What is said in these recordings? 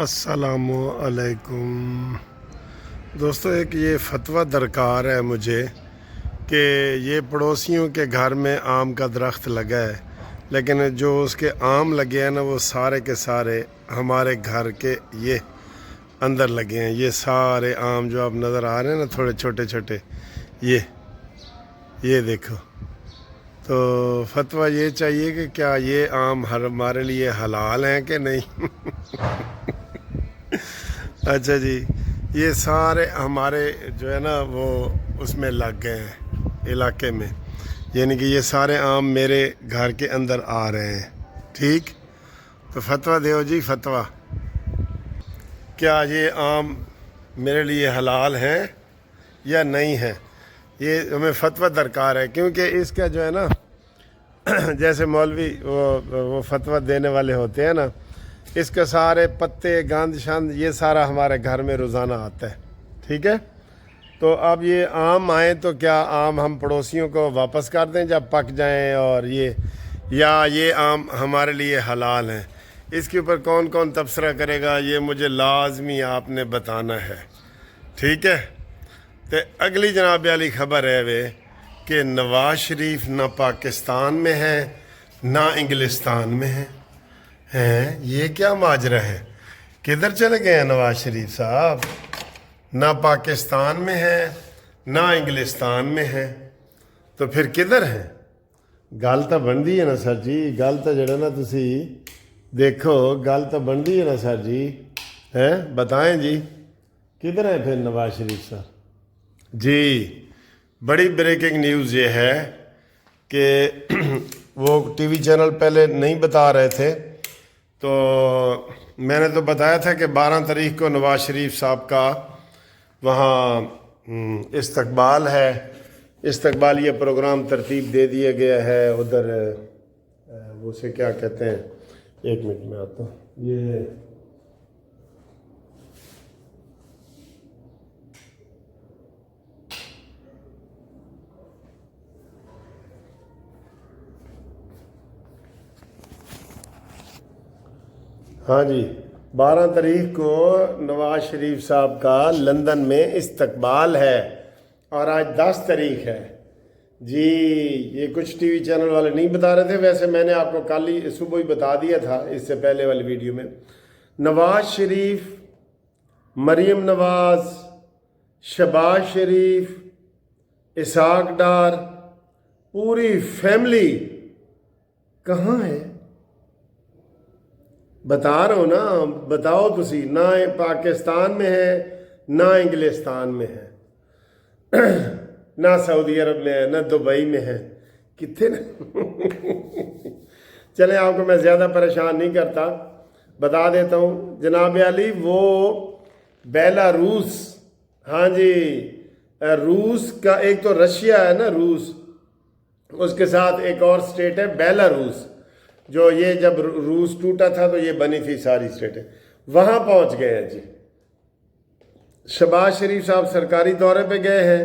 السلام علیکم دوستو، ایک یہ فتویٰ درکار ہے مجھے کہ یہ پڑوسیوں کے گھر میں آم کا درخت لگا ہے، لیکن جو اس کے آم لگے ہیں نا وہ سارے کے سارے ہمارے گھر کے یہ اندر لگے ہیں۔ یہ سارے آم جو آپ نظر آ رہے ہیں نا، تھوڑے چھوٹے چھوٹے، یہ دیکھو۔ تو فتویٰ یہ چاہیے کہ کیا یہ آم ہمارے لیے حلال ہیں کہ نہیں؟ اچھا جی، یہ سارے ہمارے جو ہے نا وہ اس میں لگ گئے ہیں علاقے میں، یعنی کہ یہ سارے آم میرے گھر کے اندر آ رہے ہیں۔ ٹھیک، تو فتویٰ دیو جی، فتویٰ کیا یہ آم میرے لیے حلال ہیں یا نہیں ہیں؟ یہ ہمیں فتویٰ درکار ہے، کیونکہ اس کا جو ہے نا جیسے مولوی وہ فتویٰ دینے والے ہوتے ہیں نا، اس کے سارے پتے گند شند یہ سارا ہمارے گھر میں روزانہ آتا ہے۔ ٹھیک ہے، تو اب یہ آم آئیں تو کیا آم ہم پڑوسیوں کو واپس کر دیں جب پک جائیں، اور یہ آم ہمارے لیے حلال ہیں؟ اس کے اوپر کون کون تبصرہ کرے گا، یہ مجھے لازمی آپ نے بتانا ہے۔ ٹھیک ہے، تو اگلی جناب علی خبر ہے وہ کہ نواز شریف نہ پاکستان میں ہے نہ انگلستان میں ہے۔ یہ کیا ماجرا ہے؟ کدھر چلے گئے ہیں نواز شریف صاحب؟ نہ پاکستان میں ہے نہ انگلستان میں ہے، تو پھر کدھر ہیں؟ گل تو بنتی ہے نا سر جی، گل تو جڑا نا تسی دیکھو، گل تو بنتی ہے نا سر جی، بتائیں جی کدھر ہیں پھر نواز شریف صاحب؟ جی، بڑی بریکنگ نیوز یہ ہے کہ وہ ٹی وی چینل پہلے نہیں بتا رہے تھے، تو میں نے تو بتایا تھا کہ 12 تاریخ کو نواز شریف صاحب کا وہاں استقبال ہے، استقبالیہ پروگرام ترتیب دے دیا گیا ہے ادھر، وہ سے کیا کہتے ہیں، ایک منٹ میں آتا ہوں، یہ ہاں جی، 12 تاریخ کو نواز شریف صاحب کا لندن میں استقبال ہے، اور آج 10 تاریخ ہے جی۔ یہ کچھ ٹی وی چینل والے نہیں بتا رہے تھے، ویسے میں نے آپ کو کل ہی صبح ہی بتا دیا تھا اس سے پہلے والی ویڈیو میں۔ نواز شریف، مریم نواز، شہباز شریف، اسحاق ڈار، پوری فیملی کہاں ہے؟ بتا رہا ہوں نا، بتاؤ تسی، نہ پاکستان میں ہے نہ انگلستان میں ہے، نہ سعودی عرب میں ہے نہ دبئی میں ہے، کتنے چلیں آپ کو میں زیادہ پریشان نہیں کرتا، بتا دیتا ہوں جناب علی، وہ بیلاروس، ہاں جی، روس کا ایک تو رشیا ہے نا، روس، اس کے ساتھ ایک اور سٹیٹ ہے بیلاروس، جو یہ جب روس ٹوٹا تھا تو یہ بنی تھی ساری سٹیٹیں، وہاں پہنچ گئے ہیں جی۔ شہباز شریف صاحب سرکاری دورے پہ گئے ہیں،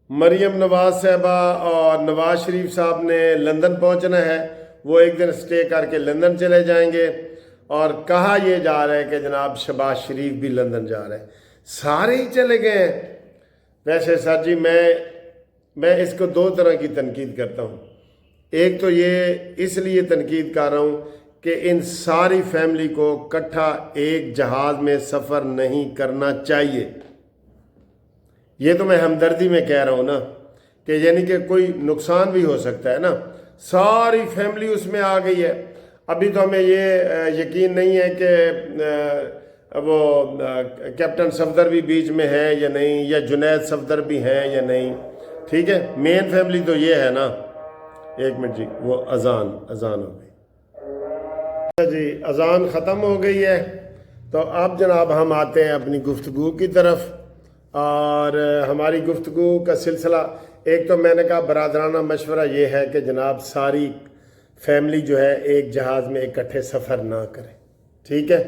مریم نواز صاحبہ اور نواز شریف صاحب نے لندن پہنچنا ہے، وہ ایک دن سٹے کر کے لندن چلے جائیں گے، اور کہا یہ جا رہا ہے کہ جناب شہباز شریف بھی لندن جا رہے ہیں، سارے ہی چلے گئے ہیں۔ ویسے سر جی میں اس کو 2 طرح کی تنقید کرتا ہوں، ایک تو یہ اس لیے تنقید کر رہا ہوں کہ ان ساری فیملی کو کٹھا ایک جہاز میں سفر نہیں کرنا چاہیے، یہ تو میں ہمدردی میں کہہ رہا ہوں نا، کہ یعنی کہ کوئی نقصان بھی ہو سکتا ہے نا، ساری فیملی اس میں آ گئی ہے۔ ابھی تو ہمیں یہ یقین نہیں ہے کہ وہ کیپٹن صفدر بھی بیچ میں ہے یا نہیں، یا جنید صفدر بھی ہیں یا نہیں، ٹھیک ہے، مین فیملی تو یہ ہے نا۔ ایک منٹ جی، وہ اذان ہو گئی جی، اذان ختم ہو گئی ہے، تو اب جناب ہم آتے ہیں اپنی گفتگو کی طرف، اور ہماری گفتگو کا سلسلہ، ایک تو میں نے کہا برادرانہ مشورہ یہ ہے کہ جناب ساری فیملی جو ہے ایک جہاز میں اکٹھے سفر نہ کرے، ٹھیک ہے،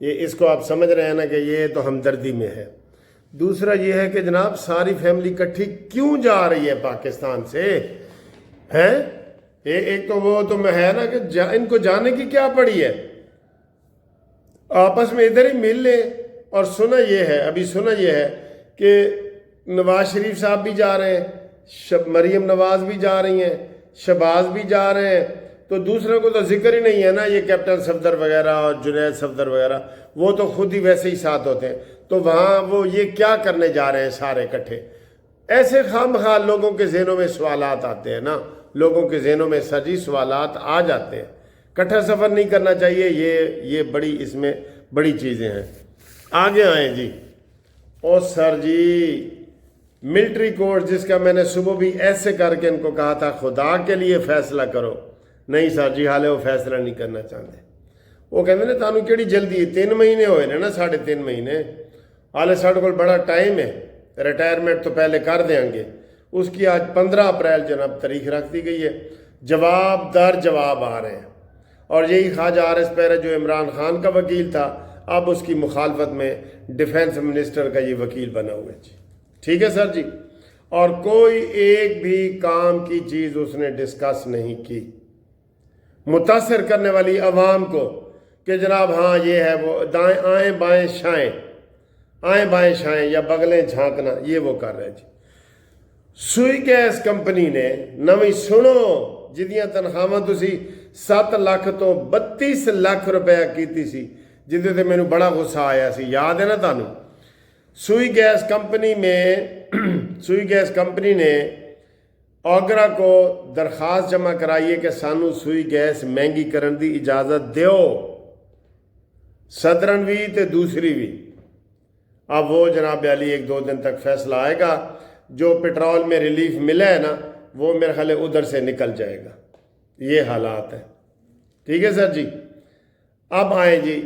یہ اس کو آپ سمجھ رہے ہیں نا کہ یہ تو ہمدردی میں ہے۔ دوسرا یہ ہے کہ جناب ساری فیملی اکٹھی کیوں جا رہی ہے پاکستان سے؟ ایک تو وہ تو ہے نا کہ ان کو جانے کی کیا پڑی ہے؟ آپس میں ادھر ہی مل لیں. اور سنا یہ ہے کہ نواز شریف صاحب بھی جا رہے ہیں, مریم نواز بھی جا رہی ہیں, شہباز بھی جا رہے ہیں, تو دوسروں کو تو ذکر ہی نہیں ہے نا. یہ کیپٹن صفدر وغیرہ اور جنید صفدر وغیرہ وہ تو خود ہی ویسے ہی ساتھ ہوتے ہیں. تو وہاں وہ یہ کیا کرنے جا رہے ہیں سارے اکٹھے؟ ایسے خام خواہ لوگوں کے ذہنوں میں سوالات آتے ہیں نا, لوگوں کے ذہنوں میں سجی سوالات آ جاتے ہیں. اکٹھا سفر نہیں کرنا چاہیے. یہ بڑی اس میں بڑی چیزیں ہیں. آگے آئیں جی. او سر جی, ملٹری کورٹ جس کا میں نے صبح بھی ایسے کر کے ان کو کہا تھا خدا کے لیے فیصلہ کرو, نہیں سر جی حالے وہ فیصلہ نہیں کرنا چاہتے. وہ کہتے ہیں تانوں کیڑی جلدی ہے, 3 مہینے ہوئے نا 3.5 مہینے, حالے ساڑھے کو بڑا ٹائم ہے, ریٹائرمنٹ تو پہلے کر دیں گے. اس کی آج 15 اپریل جناب تاریخ رکھ دی گئی ہے. جواب در جواب آ رہے ہیں. اور یہی خواجہ آر ایس پیر جو عمران خان کا وکیل تھا, اب اس کی مخالفت میں ڈیفنس منسٹر کا یہ وکیل بنا ہوا ہے جی. ٹھیک ہے سر جی. اور کوئی ایک بھی کام کی چیز اس نے ڈسکس نہیں کی متاثر کرنے والی عوام کو کہ جناب ہاں یہ ہے وہ دائیں آئیں بائیں شائیں, آئیں بائیں شائیں یا بغلیں جھانکنا, یہ وہ کر رہے جی. سوئی گیس کمپنی نے نویں سنو جدیاں تنخواہ تسی 7 لاکھ تو 32 لاکھ روپیہ کیتی سی, جدے تے مینوں بڑا غصہ آیا سی, یاد ہے نا تانوں. سوئی گیس کمپنی نے اوگرا کو درخواست جمع کرائی ہے کہ سانو سوئی گیس مہنگی کرن دی اجازت دیو, صدرن بھی تے دوسری بھی. اب وہ جناب علی 1-2 دن تک فیصلہ آئے گا. جو پیٹرول میں ریلیف ملا ہے نا وہ میرے خیال ادھر سے نکل جائے گا. یہ حالات ہیں. ٹھیک ہے سر جی. اب آئیں جی,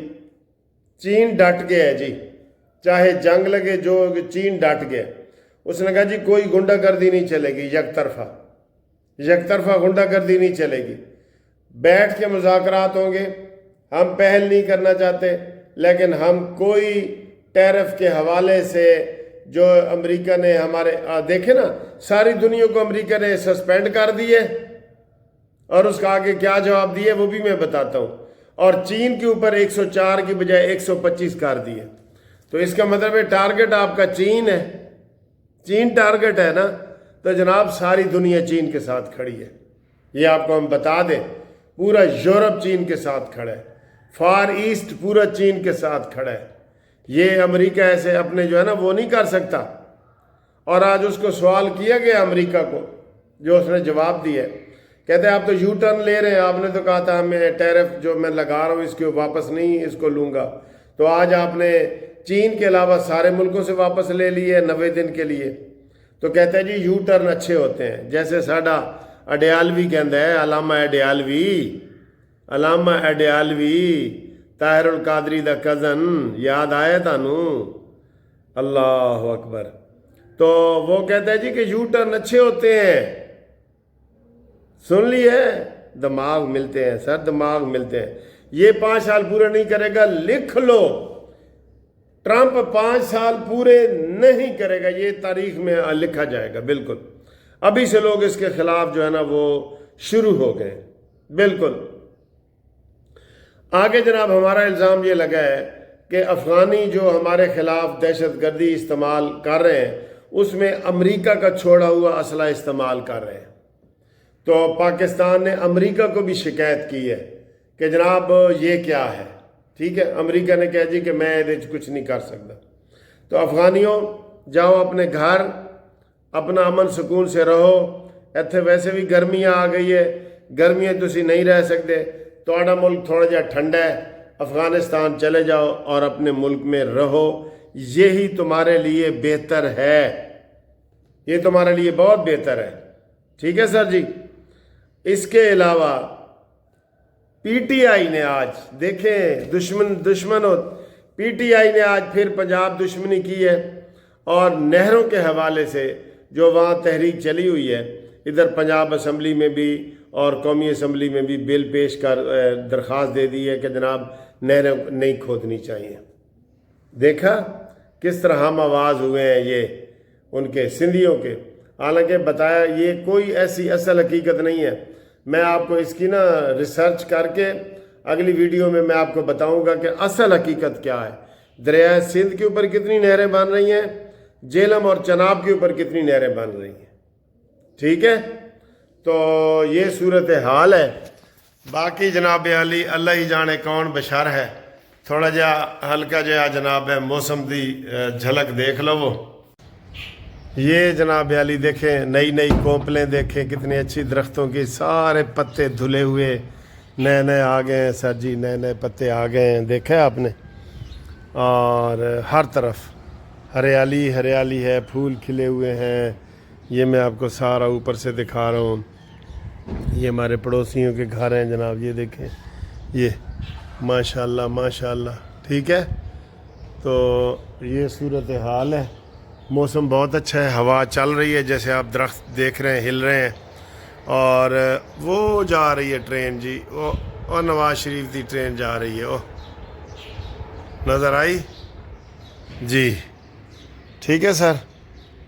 چین ڈٹ گیا ہے جی, چاہے جنگ لگے جو چین ڈٹ گیا. اس نے کہا جی کوئی غنڈہ گردی نہیں چلے گی, یک طرفہ غنڈہ گردی نہیں چلے گی, بیٹھ کے مذاکرات ہوں گے. ہم پہل نہیں کرنا چاہتے, لیکن ہم کوئی ٹیرف کے حوالے سے جو امریکہ نے ہمارے دیکھے نا ساری دنیا کو امریکہ نے سسپینڈ کر دیے, اور اس کا آگے کیا جواب دیے وہ بھی میں بتاتا ہوں. اور چین کے اوپر 104 کی بجائے 125 کر دیے. تو اس کا مطلب ہے ٹارگٹ آپ کا چین ہے, چین ٹارگٹ ہے نا. تو جناب ساری دنیا چین کے ساتھ کھڑی ہے, یہ آپ کو ہم بتا دیں. پورا یورپ چین کے ساتھ کھڑا ہے, فار ایسٹ پورا چین کے ساتھ کھڑا ہے. یہ امریکہ ایسے اپنے جو ہے نا وہ نہیں کر سکتا. اور آج اس کو سوال کیا گیا امریکہ کو, جو اس نے جواب دیا ہے. کہتے ہیں آپ تو یو ٹرن لے رہے ہیں, آپ نے تو کہا تھا میں ٹیرف جو میں لگا رہا ہوں اس کو واپس نہیں اس کو لوں گا. تو آج آپ نے چین کے علاوہ سارے ملکوں سے واپس لے لیے 90 دن کے لیے. تو کہتے ہیں جی یو ٹرن اچھے ہوتے ہیں, جیسے ساڈا اڈیالوی کہندا ہے, علامہ اڈیالوی طاہر القادری دا کزن, یاد آیا تانوں؟ اللہ اکبر. تو وہ کہتا ہے جی کہ یو ٹرن اچھے ہوتے ہیں. سن لی ہے, دماغ ملتے ہیں سر, دماغ ملتے ہیں. یہ 5 سال پورے نہیں کرے گا, لکھ لو. ٹرمپ 5 سال پورے نہیں کرے گا, یہ تاریخ میں لکھا جائے گا بالکل. ابھی سے لوگ اس کے خلاف جو ہے نا وہ شروع ہو گئے بالکل. آگے جناب ہمارا الزام یہ لگا ہے کہ افغانی جو ہمارے خلاف دہشت گردی استعمال کر رہے ہیں اس میں امریکہ کا چھوڑا ہوا اسلحہ استعمال کر رہے ہیں. تو پاکستان نے امریکہ کو بھی شکایت کی ہے کہ جناب یہ کیا ہے. ٹھیک ہے, امریکہ نے کہا جی کہ میں کچھ نہیں کر سکتا. تو افغانیوں جاؤ اپنے گھر, اپنا امن سکون سے رہو. ایتھے ویسے بھی گرمیاں آ گئی ہے, گرمیاں تسی نہیں رہ سکتے. تھوڑا ملک تھوڑا جہا ٹھنڈا ہے, افغانستان چلے جاؤ اور اپنے ملک میں رہو. یہی تمہارے لیے بہتر ہے, یہ تمہارے لیے بہت بہتر ہے. ٹھیک ہے سر جی. اس کے علاوہ پی ٹی آئی نے آج دیکھیں دشمن ہو, پی ٹی آئی نے آج پھر پنجاب دشمنی کی ہے. اور نہروں کے حوالے سے جو وہاں تحریک چلی ہوئی ہے, ادھر پنجاب اسمبلی میں بھی اور قومی اسمبلی میں بھی بل پیش کر درخواست دے دی ہے کہ جناب نہریں نہیں کھودنی چاہیے. دیکھا کس طرح ہم آواز ہوئے ہیں یہ ان کے سندھیوں کے. حالانکہ بتایا یہ کوئی ایسی اصل حقیقت نہیں ہے. میں آپ کو اس کی نا ریسرچ کر کے اگلی ویڈیو میں آپ کو بتاؤں گا کہ اصل حقیقت کیا ہے، دریائے سندھ کے اوپر کتنی نہریں بن رہی ہیں، جہلم اور چناب کے اوپر کتنی نہریں بن رہی ہیں، ٹھیک ہے؟ تو یہ صورتحال ہے۔ باقی جناب علی اللہ ہی جانے کون بشر ہے، تھوڑا جا ہلکا جہا جناب موسم دی جھلک دیکھ لو وہ۔ یہ جناب علی دیکھیں نئی نئی کوپلیں دیکھیں کتنی اچھی درختوں کی، سارے پتے دھلے ہوئے نئے نئے آ گئے ہیں سر جی، نئے نئے پتے آ گئے ہیں، دیکھا آپ نے؟ اور ہر طرف ہریالی ہریالی ہے، پھول کھلے ہوئے ہیں۔ یہ میں آپ کو سارا اوپر سے دکھا رہا ہوں، یہ ہمارے پڑوسیوں کے گھر ہیں جناب، یہ دیکھیں، یہ ماشاءاللہ ماشاءاللہ، ٹھیک ہے؟ تو یہ صورتحال ہے، موسم بہت اچھا ہے، ہوا چل رہی ہے جیسے آپ درخت دیکھ رہے ہیں ہل رہے ہیں، اور وہ جا رہی ہے ٹرین جی، وہ نواز شریف کی ٹرین جا رہی ہے، وہ نظر آئی جی، ٹھیک ہے سر؟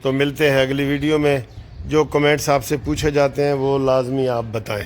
تو ملتے ہیں اگلی ویڈیو میں، جو کمنٹس آپ سے پوچھے جاتے ہیں وہ لازمی آپ بتائیں۔